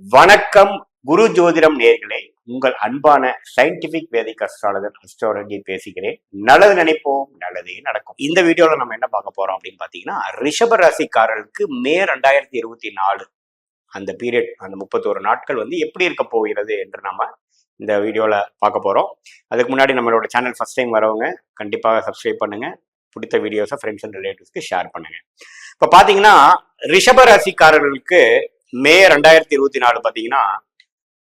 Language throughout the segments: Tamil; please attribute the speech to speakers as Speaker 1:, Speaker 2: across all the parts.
Speaker 1: வணக்கம் குரு ஜோதிடம் நேர்களே, உங்கள் அன்பான சயின்டிபிக் வேதிக் அஸ்ட்ராலஜர் அஸ்ட்ராலஜி பேசுகிறேன். நல்லது நினைப்போம், நல்லதே நடக்கும். இந்த வீடியோல நம்ம என்ன பார்க்க போறோம் அப்படின்னு பாத்தீங்கன்னா, ரிஷப ராசிக்காரர்களுக்கு மே 2024 அந்த பீரியட், அந்த 31 நாட்கள் எப்படி இருக்க போகிறது என்று நம்ம இந்த வீடியோல பார்க்க போறோம். அதுக்கு முன்னாடி நம்மளோட சேனல் ஃபர்ஸ்ட் டைம் வரவங்க கண்டிப்பாக சப்ஸ்கிரைப் பண்ணுங்க. பிடித்த வீடியோஸை ஃப்ரெண்ட்ஸ் அண்ட் ரிலேட்டிவ்ஸ்க்கு ஷேர் பண்ணுங்க. இப்ப பாத்தீங்கன்னா ரிஷப ராசிக்காரர்களுக்கு மே 2024 பாத்தீங்கன்னா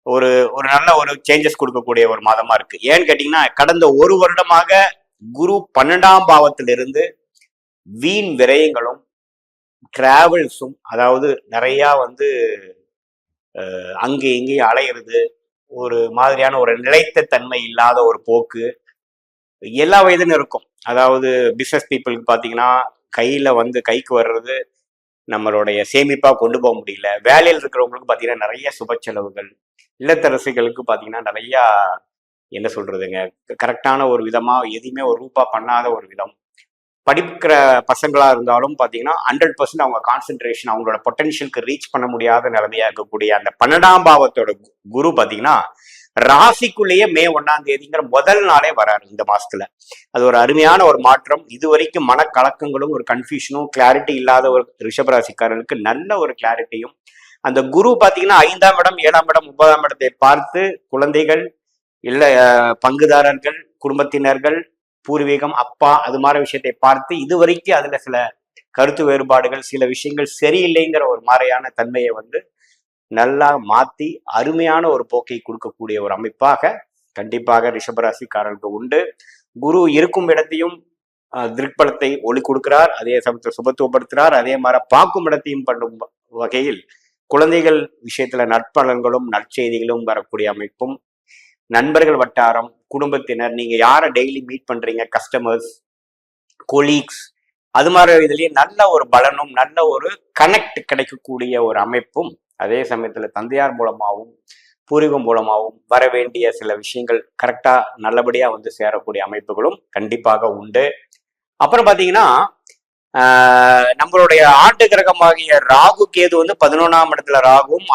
Speaker 1: ஒரு ஒரு நல்ல ஒரு சேஞ்சஸ் கொடுக்கக்கூடிய ஒரு மாதமா இருக்கு. ஏன்னு கேட்டீங்கன்னா, கடந்த ஒரு வருடமாக குரு 12ஆம் பாவத்திலிருந்து வீண் விரயங்களும் டிராவல்ஸும், அதாவது நிறைய அங்கே இங்கேயும் அலையிறது, ஒரு மாதிரியான ஒரு நிலைத்த தன்மை இல்லாத ஒரு போக்கு எல்லா வயதிலும் இருக்கும். அதாவது பிசினஸ் பீப்புளுக்கு பாத்தீங்கன்னா கைக்கு வர்றது நம்மளுடைய சேமிப்பா கொண்டு போக முடியல. வேலையில் இருக்கிறவங்களுக்கு பாத்தீங்கன்னா நிறைய சுப செலவுகள், இல்லத்தரசிகளுக்கு பாத்தீங்கன்னா நிறைய என்ன சொல்றதுங்க, கரெக்டான ஒரு விதமா எதுவுமே ஒரு ரூபா பண்ணாத ஒரு விதம். படிக்கிற பசங்களா இருந்தாலும் பாத்தீங்கன்னா 100% அவங்க கான்சென்ட்ரேஷன் அவங்களோட பொட்டன்ஷியலுக்கு ரீச் பண்ண முடியாத நிலைமையா இருக்கக்கூடிய அந்த 12ஆம் பாவத்தோட குரு பாத்தீங்கன்னா ராசிக்குள்ளேயே மே 1ஆம் தேதிங்கிற முதல் நாளே வராரு இந்த மாசத்துல. அது ஒரு அருமையான ஒரு மாற்றம். இது வரைக்கும் மனக்கலக்கங்களும் ஒரு கன்ஃபியூஷனும் கிளாரிட்டி இல்லாத ஒரு ரிஷபராசிக்காரர்களுக்கு நல்ல ஒரு கிளாரிட்டியும், அந்த குரு பாத்தீங்கன்னா 5ஆம் இடம், 7ஆம் இடம், 9ஆம் இடத்தை பார்த்து குழந்தைகள், இல்ல பங்குதாரர்கள், குடும்பத்தினர்கள், பூர்வீகம், அப்பா, அது மாதிரி விஷயத்தை பார்த்து இது வரைக்கும் அதுல சில கருத்து வேறுபாடுகள், சில விஷயங்கள் சரியில்லைங்கிற ஒரு மாதிரியான தன்மையை நல்லா மாத்தி அருமையான ஒரு போக்கை கொடுக்கக்கூடிய ஒரு அமைப்பாக கண்டிப்பாக ரிஷபராசிக்காரர்களுக்கு உண்டு. குரு இருக்கும் இடத்தையும் திருப்பலத்தை ஒளி கொடுக்கிறார், அதே சமயத்தில் சுபத்துவப்படுத்துகிறார். அதே மாதிரி பார்க்கும் இடத்தையும் பண்ணும் வகையில் குழந்தைகள் விஷயத்துல நற்பலன்களும் நற்செய்திகளும் வரக்கூடிய அமைப்பும், நண்பர்கள் வட்டாரம், குடும்பத்தினர், நீங்க யாரை டெய்லி மீட் பண்றீங்க, கஸ்டமர்ஸ், கொலீக்ஸ், அது மாதிரி இதுலயே நல்ல ஒரு பலனும் நல்ல ஒரு கனெக்ட் கிடைக்கக்கூடிய ஒரு அமைப்பும், அதே சமயத்துல தந்தையார் மூலமாகவும் பூர்வீகம் மூலமாகவும் வர வேண்டிய சில விஷயங்கள் கரெக்டா நல்லபடியா சேரக்கூடிய அமைப்புகளும் கண்டிப்பாக உண்டு. அப்புறம் பாத்தீங்கன்னா நம்மளுடைய ஆண்டு கிரகமாகிய ராகு கேது 11ஆம் இடத்துல ராகுவும்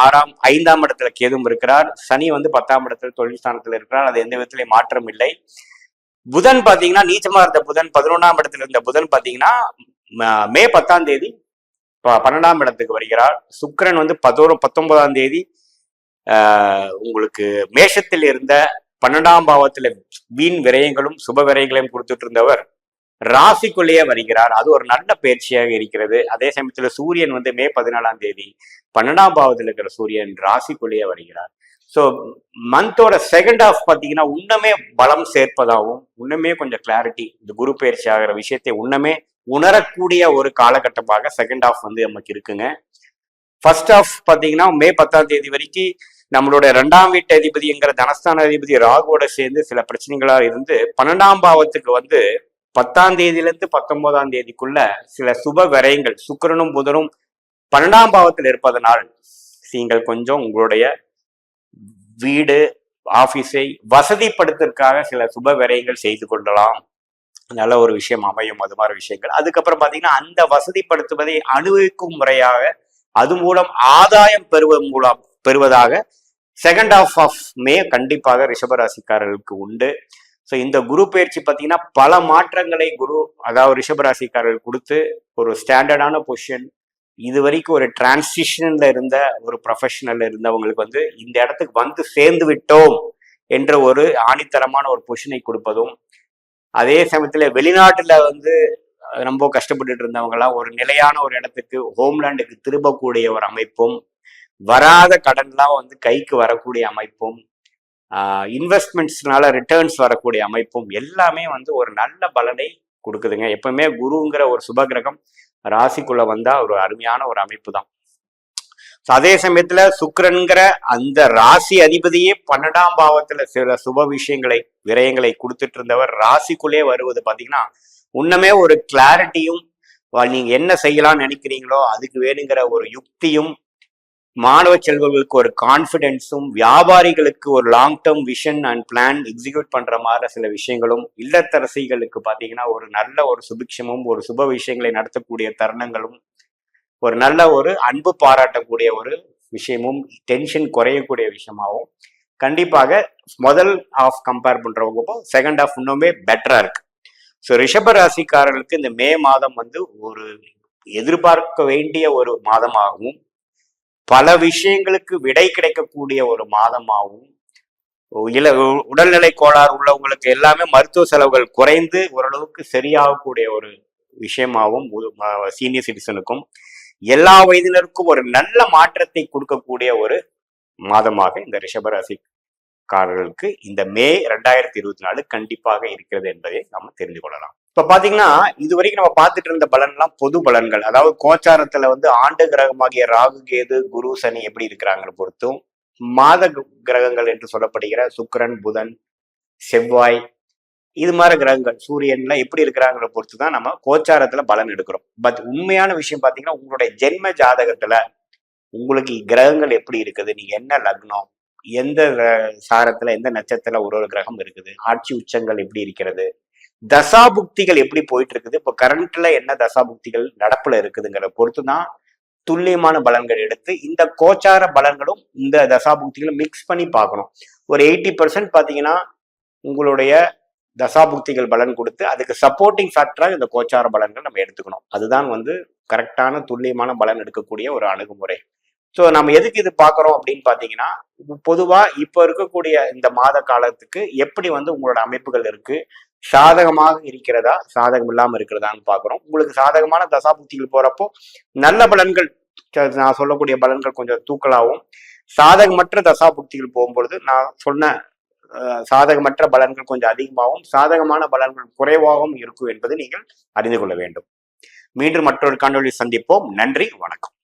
Speaker 1: 5ஆம் இடத்துல கேதுவும் இருக்கிறார். சனி 10ஆம் இடத்துல தொழில் ஸ்தானத்துல இருக்கிறார். அது எந்த விதத்திலையும் மாற்றம் இல்லை. புதன் பாத்தீங்கன்னா நீச்சமா இருந்த புதன் 11ஆம் இடத்துல இருந்த புதன் பாத்தீங்கன்னா மே 10ஆம் தேதி 12ஆம் இடத்துக்கு வருகிறார். சுக்கிரன் 19ஆம் தேதி உங்களுக்கு மேஷத்தில் இருந்த 12ஆம் பாவத்துல வீண் விரயங்களும் சுப விரயங்களையும் கொடுத்துட்டு இருந்தவர் ராசிக்குள்ளேயே வருகிறார். அது ஒரு நல்ல பயிற்சியாக இருக்கிறது. அதே சமயத்துல சூரியன் மே 14ஆம் தேதி 12ஆம் பாவத்தில் இருக்கிற சூரியன் ராசிக்குள்ளேயே வருகிறார். ஸோ மந்தோட செகண்ட் ஹாஃப் பார்த்தீங்கன்னா இன்னமே பலம் சேர்ப்பதாகவும், இன்னமே கொஞ்சம் கிளாரிட்டி, இந்த குரு பயிற்சி ஆகிற விஷயத்தை இன்னமே உணரக்கூடிய ஒரு காலகட்டமாக செகண்ட் ஹாஃப் நமக்கு இருக்குங்க. ஃபர்ஸ்ட் ஹாஃப் பார்த்தீங்கன்னா மே 10ஆம் தேதி வரைக்கும் நம்மளோட 2ஆம் வீட்டு அதிபதிங்கிற தனஸ்தான அதிபதி ராகுவோட சேர்ந்து சில பிரச்சனைகளா இருந்து 12ஆம் பாவத்துக்கு 10ஆம் தேதியிலிருந்து 19ஆம் தேதிக்குள்ள சில சுப விரயங்கள், சுக்கிரனும் புதனும் 12ஆம் பாவத்தில் இருப்பதனால் நீங்கள் கொஞ்சம் உங்களுடைய வீடு, ஆபீஸை வசதிப்படுத்துறதுக்காக சில சுப விரயங்கள் செய்து கொள்ளலாம். நல்ல ஒரு விஷயம் அமையும். அது மாதிரி விஷயங்கள். அதுக்கப்புறம் பாத்தீங்கன்னா அந்த வசதிப்படுத்துவதை அனுபவிக்கும் முறையாக, அது மூலம் ஆதாயம் பெறுவதாக செகண்ட் ஹாஃப் ஆஃப் மே கண்டிப்பாக ரிஷபராசிக்காரர்களுக்கு உண்டு. ஸோ இந்த குரு பயிற்சி பார்த்தீங்கன்னா பல மாற்றங்களை அதாவது ரிஷபராசிக்காரர்கள் கொடுத்து ஒரு ஸ்டாண்டர்டான பொசிஷன், இது வரைக்கும் ஒரு டிரான்சிஷன்ல இருந்த ஒரு ப்ரொஃபஷனல்ல இருந்தவங்களுக்கு இந்த இடத்துக்கு சேர்ந்து விட்டோம் என்ற ஒரு ஆணித்தரமான ஒரு பொசிஷனை கொடுப்பதும், அதே சமயத்துல வெளிநாட்டுல ரொம்ப கஷ்டப்பட்டுட்டு இருந்தவங்களாம் ஒரு நிலையான ஒரு இடத்துக்கு, ஹோம்லேண்டுக்கு திரும்பக்கூடிய ஒரு அமைப்பும், வராத கடன்லாம் கைக்கு வரக்கூடிய அமைப்பும், இன்வெஸ்ட்மெண்ட்ஸ்னால ரிட்டர்ன்ஸ் வரக்கூடிய அமைப்பும் எல்லாமே ஒரு நல்ல பலனை கொடுக்குதுங்க. எப்பவுமே குருங்கிற ஒரு சுபகிரகம் ராசிக்குள்ள வந்தா ஒரு அருமையான ஒரு அமைப்பு தான். அதே சமயத்துல சுக்கிரன்கிற அந்த ராசி அதிபதியே 12ஆம் பாவத்துல சில சுப விஷயங்களை, விரயங்களை கொடுத்துட்டு இருந்தவர் ராசிக்குள்ளே வருவது பாத்தீங்கன்னா இன்னமே ஒரு கிளாரிட்டியும், நீங்க என்ன செய்யலாம்னு நினைக்கிறீங்களோ அதுக்கு வேணுங்கிற ஒரு யுக்தியும், மாணவ செல்வங்களுக்கு ஒரு கான்பிடென்ஸும், வியாபாரிகளுக்கு ஒரு long term vision and plan execute பண்ற மாதிரி சில விஷயங்களும், இல்லத்தரசிகளுக்கு பாத்தீங்கன்னா ஒரு நல்ல ஒரு சுபிக்ஷமும், ஒரு சுப விஷயங்களை நடத்தக்கூடிய தருணங்களும், ஒரு நல்ல ஒரு அன்பு பாராட்டக்கூடிய ஒரு விஷயமும் டென்ஷன் குறையக்கூடிய விஷயமாகவும் கண்டிப்பாக முதல் ஹாஃப் கம்பேர் பண்றவங்க செகண்ட் ஹாஃப் இன்னுமே பெட்டரா இருக்கு. ஸோ ரிஷப ராசிக்காரர்களுக்கு இந்த மே மாதம் வந்து ஒரு எதிர்பார்க்க வேண்டிய ஒரு மாதமாகவும் பல விஷயங்களுக்கு விடை கிடைக்கக்கூடிய ஒரு மாதமாகவும் உடல்நிலை கோளாறு உள்ளவங்களுக்கு எல்லாமே மருத்துவ செலவுகள் குறைந்து ஓரளவுக்கு சரியாகக்கூடிய ஒரு விஷயமாகவும் சீனியர் சிட்டிசனுக்கும் எல்லா வயதினருக்கும் ஒரு நல்ல மாற்றத்தை கொடுக்கக்கூடிய ஒரு மாதமாக இந்த ரிஷபராசிக்காரர்களுக்கு இந்த மே 2024 கண்டிப்பாக இருக்கிறது என்பதை நம்ம தெரிந்து கொள்ளலாம். இப்ப பாத்தீங்கன்னா இதுவரைக்கும் நம்ம பார்த்துட்டு இருந்த பலன்லாம் பொது பலன்கள், அதாவது கோச்சாரத்துல வந்து ஆண்டு கிரகமாகிய ராகு கேது குரு சனி எப்படி இருக்கிறாங்கன்னு பொறுத்தும், மாத கிரகங்கள் என்று சொல்லப்படுகிற சுக்கிரன் புதன் செவ்வாய் இது மாதிரி கிரகங்கள் சூரியன்லாம் எப்படி இருக்கிறாங்கிற பொறுத்து தான் நம்ம கோச்சாரத்துல பலன் எடுக்கிறோம். பட் உண்மையான விஷயம் பாத்தீங்கன்னா உங்களுடைய ஜென்ம ஜாதகத்துல உங்களுக்கு கிரகங்கள் எப்படி இருக்குது, நீங்க என்ன லக்னம், எந்த சாரத்துல எந்த நட்சத்திரத்துல ஒரு கிரகம் இருக்குது, ஆட்சி உச்சங்கள் எப்படி இருக்கிறது, தசாபுக்திகள் எப்படி போயிட்டு இருக்குது, இப்போ கரண்ட்ல என்ன தசாபுக்திகள் நடப்புல இருக்குதுங்கிற பொறுத்து தான் துல்லியமான பலன்கள் எடுத்து இந்த கோச்சார பலன்களும் இந்த தசாபுக்திகளும் மிக்ஸ் பண்ணி பார்க்கணும். ஒரு 80% பாத்தீங்கன்னா உங்களுடைய தசாபுக்திகள் பலன் கொடுத்து அதுக்கு சப்போர்ட்டிங் ஃபேக்டரா இந்த கோச்சார பலன்கள் நம்ம எடுத்துக்கணும். அதுதான் வந்து கரெக்டான துல்லியமான பலன் எடுக்கக்கூடிய ஒரு அணுகுமுறை. ஸோ நம்ம எதுக்கு இது பார்க்குறோம் அப்படின்னு பார்த்தீங்கன்னா, பொதுவாக இப்போ இருக்கக்கூடிய இந்த மாத காலத்துக்கு எப்படி வந்து உங்களோட அமைப்புகள் இருக்கு, சாதகமாக இருக்கிறதா சாதகம் இல்லாமல் இருக்கிறதான்னு பார்க்குறோம். உங்களுக்கு சாதகமான தசாபுக்திகள் போறப்போ நல்ல பலன்கள், நான் சொல்லக்கூடிய பலன்கள் கொஞ்சம் தூக்கலாகவும், சாதகமற்ற தசாபுக்திகள் போகும்பொழுது நான் சொன்ன சாதகமற்ற பலன்கள் கொஞ்சம் அதிகமாகவும் சாதகமான பலன்கள் குறைவாகவும் இருக்கும் என்பதை நீங்கள் அறிந்து கொள்ள வேண்டும். மீண்டும் மற்றொரு காணொளி சந்திப்போம். நன்றி, வணக்கம்.